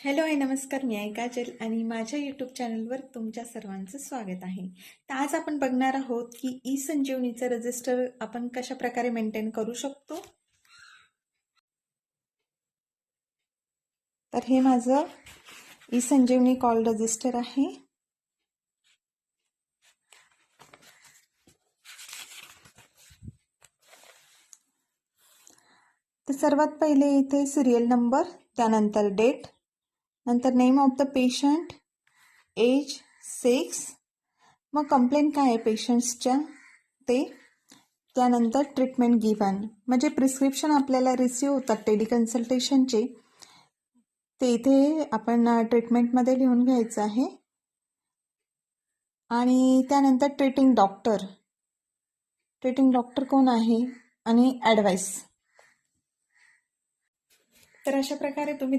Hello आहे नमस्कार, मी आहे काजल आणि माझ्या यूट्यूब चॅनलवर तुमच्या सर्वांचं स्वागत आहे. तर आज आपण बघणार आहोत की ई संजीवनीचं रजिस्टर आपण कशा प्रकारे मेंटेन करू शकतो. तर हे माझं ई संजीवनी कॉल रजिस्टर आहे. तर सर्वात पहिले इथे सिरियल नंबर, त्यानंतर डेट, नंतर name of the patient, age, sex, मग कंप्लेंट काय आहे पेशंट्सच्या ते, त्यानंतर ट्रीटमेंट गिवन म्हणजे प्रिस्क्रिप्शन आपल्याला रिसीव होतात टेलिकन्सल्टेशनचे, ते इथे आपण ट्रीटमेंटमध्ये लिहून घ्यायचं आहे. आणि त्यानंतर ट्रीटिंग डॉक्टर कोण आहे आणि ॲडवाईस. तर अशा प्रकारे तुम्ही